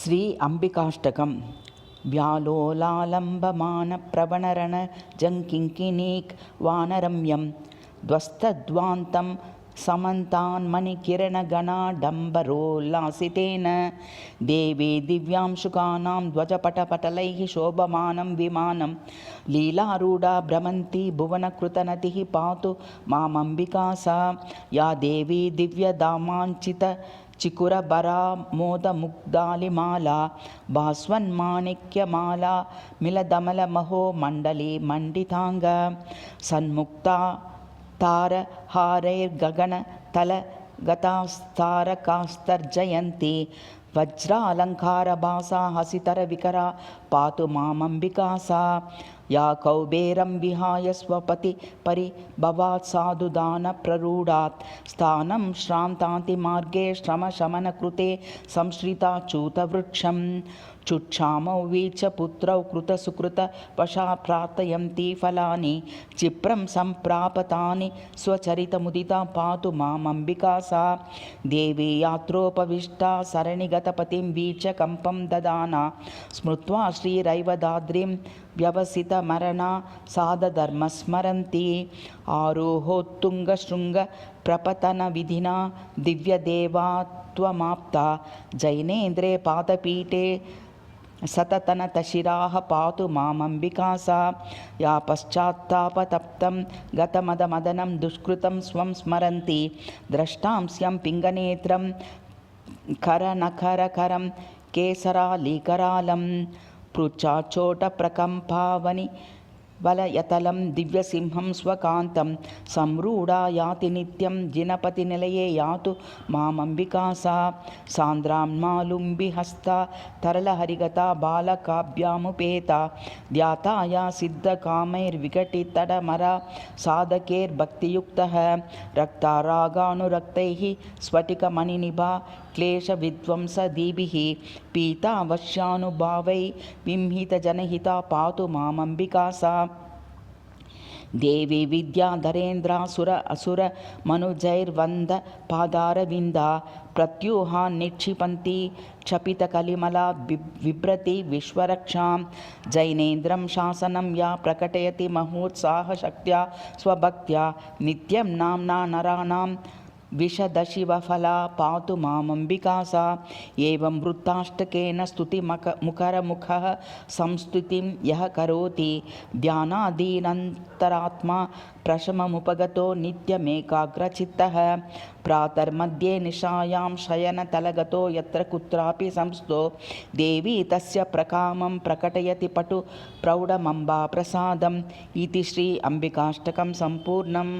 श्री अंबिकाष्टकं व्यालोलालम्बमानप्रवणरणजङ्किङ्किणीक् वानरम्यं ध्वस्तध्वान्तं समन्तान्मणिकिरणगणाडम्बरोल्लासितेन देवी दिव्यांशुकानां ध्वजपटपटलैः शोभमानं विमानं लीलारूढा भ्रमन्ती भुवनकृतनतिः पातु मामम्बिका सा या देवी दिव्यदामाञ्चित चिकुरबरा मोदमुग्धालिमाला भास्वन्माणिक्यमाला मिलदमलमहो मण्डली मण्डिताङ्ग सन्मुक्ता तारहारैर्गगनतलगतास्तारकास्तर्जयन्ती वज्रालङ्कारभासा हसितरविकरा पातु मामम्बिका सा या कौबेरं विहाय स्वपति परिभवात् साधुदानप्ररूढात् स्थानं श्रान्तान्तिमार्गे श्रमशमनकृते संश्रिता च्यूतवृक्षं चुक्षामौ वीचपुत्रौ कृतसुकृतवशा प्रार्थयन्ती फलानि क्षिप्रं सम्प्रापतानि स्वचरितमुदिता पातु मामम्बिका सा देवी यात्रोपविष्टा सरणिगतपतिं वीचकम्पं ददाना स्मृत्वा श्रीरैवदाद्रिं व्यवसितमरणा साधधर्मस्मरन्ती आरोहोत्तुङ्गशृङ्गप्रपतनविधिना दिव्यदेवात्वमाप्ता जैनेन्द्रे पादपीठे सततनतशिराः पातु मामम्बिका सा या पश्चात्तापतप्तं गतमदमदनं दुष्कृतं स्वं स्मरन्ती द्रष्टां स्यं पिङ्गनेत्रं करनखरकरं केसरालीकरालं पृच्छाचोटप्रकम्पावनि वलयतलं दिव्यसिंहं स्वकान्तं संरूढा याति नित्यं जिनपतिनिलये यातु मामम्बिका सा सान्द्रां मालुम्बिहस्ता तरलहरिगता बालकाभ्यामुपेता ध्याता या सिद्धकामैर्विघटितडमरा साधकैर्भक्तियुक्तः रक्तारागानुरक्तैः स्फटिकमणिनिभा क्लेशविध्वंसदीभिः पीता वश्यानुभावै विंहितजनहिता पातु मामम्बिका सा देवी विद्याधरेन्द्रासुर असुर मनुजैर्वन्द पादारविन्दा प्रत्यूहा निक्षिपन्ती क्षपितकलिमला बिभ्रति विश्वरक्षां जैनेन्द्रं शासनं या प्रकटयति महोत्साहशक्त्या स्वभक्त्या नित्यं नाम्ना नराणां विशदशिवफला पातु मामम्बिका सा एवं वृत्ताष्टकेन स्तुतिमुखरमुखः संस्तुतिं यः करोति ध्यानादीनन्तरात्मा प्रशममुपगतो नित्यमेकाग्रचित्तः प्रातर्मध्ये निशायां शयनतलगतो यत्र कुत्रापि संस्थो देवी तस्य प्रकामं प्रकटयति पटु प्रौढमम्बा प्रसादम् इति श्री अंबिकाष्टकं सम्पूर्णम्।